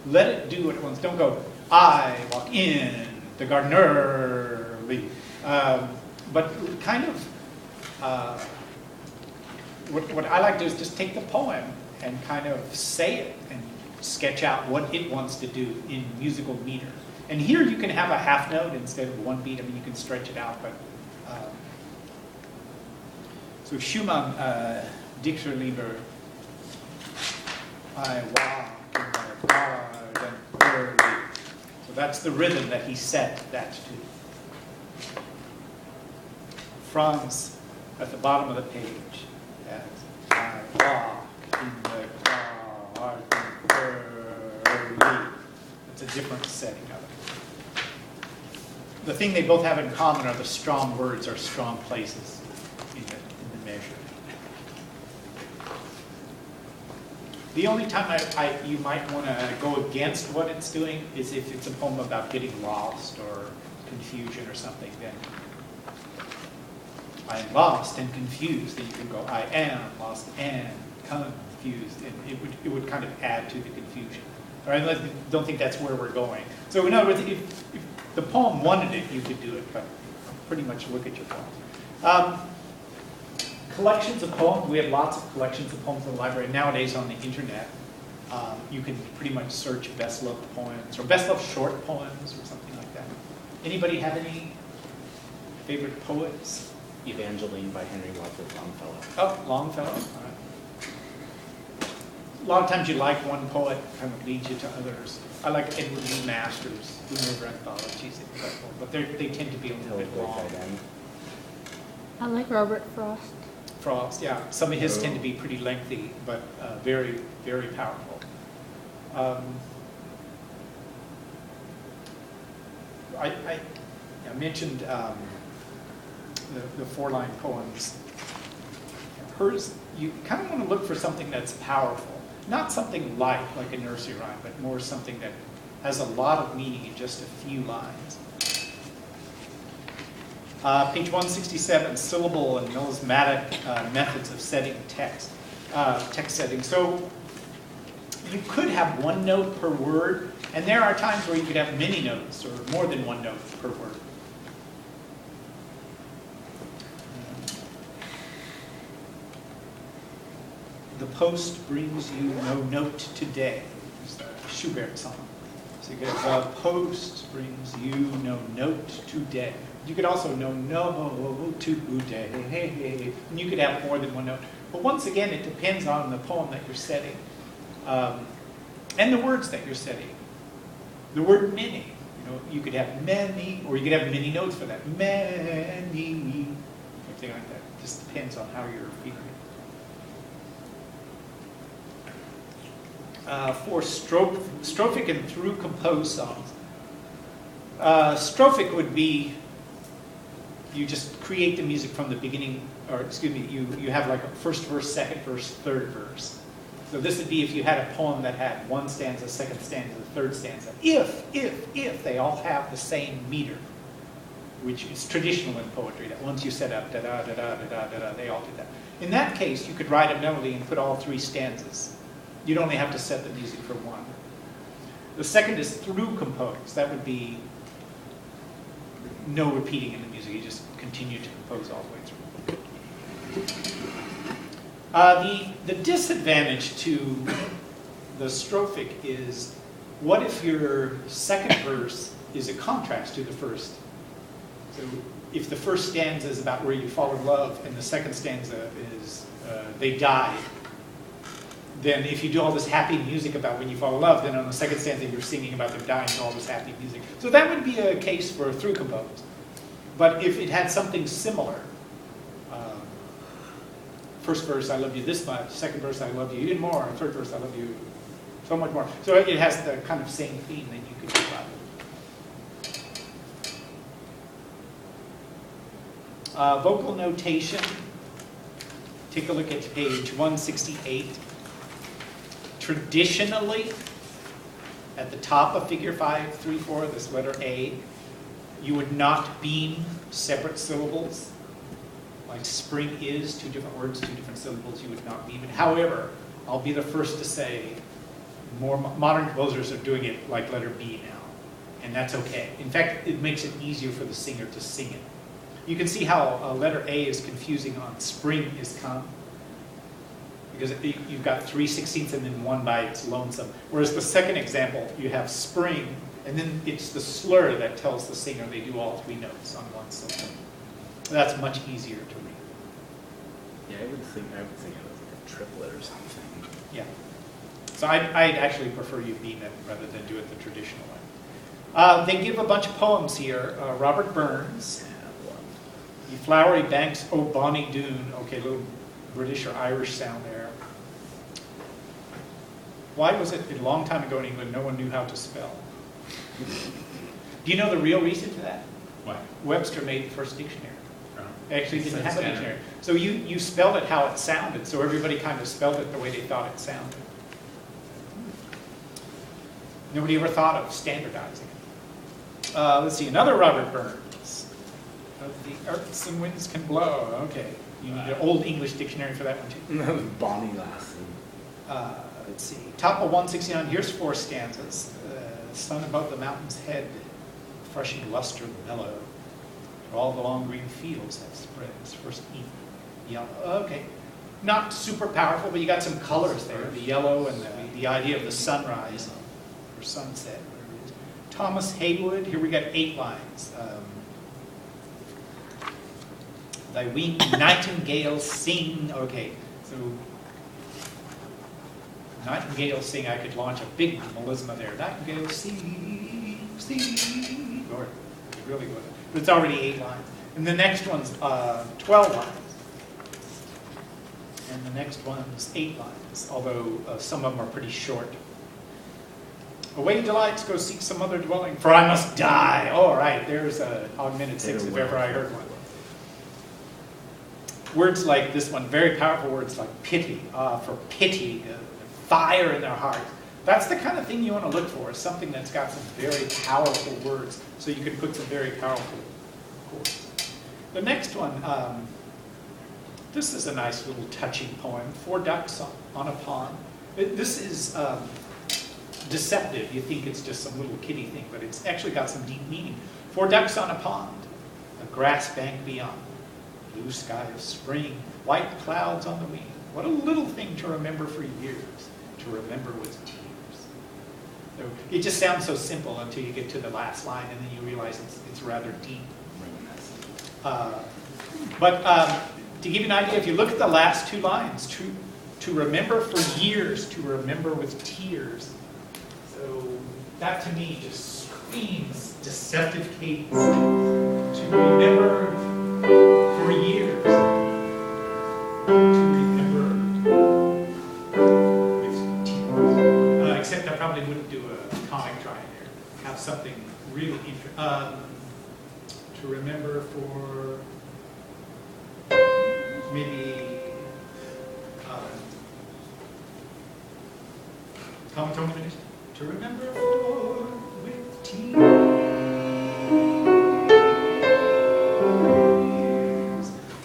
Let it do what it wants. Don't go, I walk in, the gardener leave. But kind of, what I like to do is just take the poem and kind of say it and sketch out what it wants to do in musical meter. And here you can have a half note instead of one beat. I mean, you can stretch it out, but so Schumann, Dichterliebe, I walk in the garden early. So that's the rhythm that he set that to. Franz, at the bottom of the page, as I walk in the garden early. It's a different setting of it. The thing they both have in common are the strong words or strong places in the measure. The only time you might want to go against what it's doing is if it's a poem about getting lost or confusion or something. Then I am lost and confused. Then you can go, I am lost and confused. And it would kind of add to the confusion. All right, I don't think that's where we're going. So in other words, if the poem wanted it, you could do it, but pretty much look at your poem. Collections of poems. We have lots of collections of poems in the library. Nowadays on the internet, you can pretty much search best loved poems or best loved short poems or something like that. Anybody have any favorite poets? Evangeline by Henry Wadsworth Longfellow. Oh, Longfellow. All right. A lot of times you like one poet, kind of leads you to others. I like Edward Lee Masters, who never anthologies, but they tend to be a little bit long. I like Robert Frost. Frost, yeah. Some of his tend to be pretty lengthy, but very, very powerful. I mentioned the four-line poems. Hers, you kind of want to look for something that's powerful. Not something light, like a nursery rhyme, but more something that has a lot of meaning in just a few lines. Page 167, syllable and melismatic methods of setting text setting. So you could have one note per word, and there are times where you could have many notes or more than one note per word. The post brings you no note today. It's a Schubert song. So you get the post brings you no note today. You could also no today. And you could have more than one note. But once again, it depends on the poem that you're setting and the words that you're setting. The word many. You could have many, or you could have many notes for that. Many, something like that. It just depends on how you're feeling. For strophic and through composed songs. Strophic would be you just create the music from the beginning, or excuse me, you have like a first verse, second verse, third verse. So this would be if you had a poem that had one stanza, second stanza, third stanza. If they all have the same meter, which is traditional in poetry, that once you set up da-da, da-da, da-da, da-da, they all do that. In that case, you could write a melody and put all three stanzas. You'd only have to set the music for one. The second is through compose. That would be no repeating in the music. You just continue to compose all the way through. The disadvantage to the strophic is, what if your second verse is a contrast to the first? So if the first stanza is about where you fall in love and the second stanza is they died, then if you do all this happy music about when you fall in love, then on the second stanza you're singing about them dying and all this happy music. So that would be a case for through compose. But if it had something similar, first verse, I love you this much, second verse, I love you even more, third verse, I love you so much more. So it has the kind of same theme, then you could do that. Vocal notation, take a look at page 168. Traditionally, at the top of figure 534, this letter A, you would not beam separate syllables. Like spring is, two different words, two different syllables, you would not beam it. However, I'll be the first to say, More modern composers are doing it like letter B now, and that's okay. In fact, it makes it easier for the singer to sing it. You can see how letter A is confusing on spring is come, because you've got 3/16 and then 1 by its lonesome. Whereas the second example, you have spring, and then it's the slur that tells the singer they do all 3 notes on one syllable. That's much easier to read. Yeah, I would think it was like a triplet or something. Yeah. So I'd actually prefer you beam it rather than do it the traditional way. They give a bunch of poems here. Robert Burns, Yeah, one. "Ye flowery banks, O bonny Doon." Okay, a little British or Irish sound there. Why was it a long time ago in England no one knew how to spell? Do you know the real reason for that? Why? Webster made the first dictionary. Oh. Actually didn't have a Standard. dictionary. So you spelled it how it sounded, so everybody kind of spelled it the way they thought it sounded. Nobody ever thought of standardizing it. Let's see, another Robert Burns. "Of the earths and winds can blow." Okay, you need an old English dictionary for that one too. Bonnie Lassie. Let's see, top of 169, here's 4 stanzas. "Sun above the mountain's head, flushing luster mellow. All the long green fields have spread its first evening yellow." Okay, not super powerful, but you got some colors there, the yellow and the idea of the sunrise or sunset, whatever it is. Thomas Haywood, here we got 8 lines. "Thy winged nightingale sing." Okay, so nightingale sing, I could launch a big melisma there. Nightingale sing, sing. Or it really would. But it's already 8 lines. And the next one's 12 lines. And the next one's 8 lines, although some of them are pretty short. "Away delights, go seek some other dwelling, for I must die." All right, there's an augmented 6 if ever I heard one. Words like this one, very powerful words like pity, for pity, fire in their heart. That's the kind of thing you want to look for, something that's got some very powerful words, so you can put some very powerful chords. The next one, this is a nice little touching poem, "Four Ducks on a Pond." This is deceptive. You think it's just some little kiddie thing, but it's actually got some deep meaning. "Four ducks on a pond, a grass bank beyond, blue sky of spring, white clouds on the wing. What a little thing to remember for years, to remember with tears." So it just sounds so simple until you get to the last line, and then you realize it's rather deep. But to give you an idea, if you look at the last 2 lines, to remember for years, to remember with tears. So that to me just screams deceptive cadence. To remember for years, to remember with tears. Except I probably wouldn't do a comic drawing there. Have something really interesting. To remember for maybe Tom Tony finish. To remember for with tears.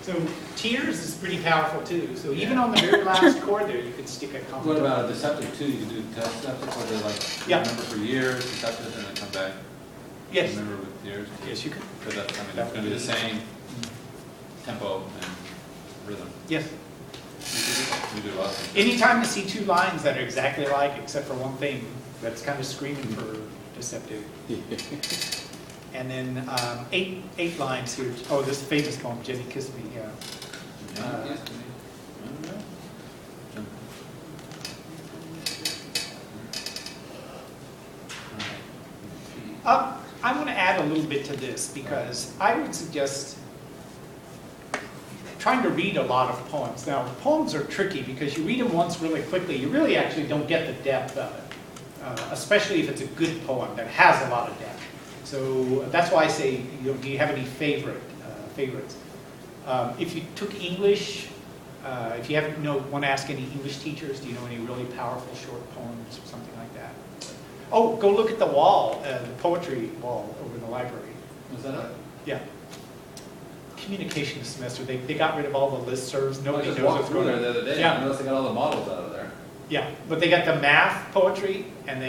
So tears is pretty powerful too. So even on the very last chord there, you could stick a comma. What about a deceptive too? You can do deceptive, where they like Yeah. remember for years, deceptive, and then come back. Yes. Remember with years. Yes, you could. Because that's, I mean, it's going to be the same tempo and rhythm. Yes. We do a lot of things. Anytime you see 2 lines that are exactly alike, except for one thing, that's kind of screaming for deceptive. And then 8 lines here. Oh, this famous poem, "Jenny Kissed Me." Yeah. Yes, to me. I'm going to add a little bit to this because I would suggest trying to read a lot of poems. Now, poems are tricky because you read them once really quickly. You really actually don't get the depth of it, especially if it's a good poem that has a lot of depth. So that's why I say, do you have any favorites? If you took English, if you want to ask any English teachers, do you know any really powerful short poems or something like that? Oh, go look at the wall, the poetry wall over in the library. Was that it? Yeah. Communication semester, they got rid of all the listservs. I Nobody just knows walked what's through going there on. the other day. Yeah. I noticed they got all the models out of there. Yeah, but they got the math poetry and they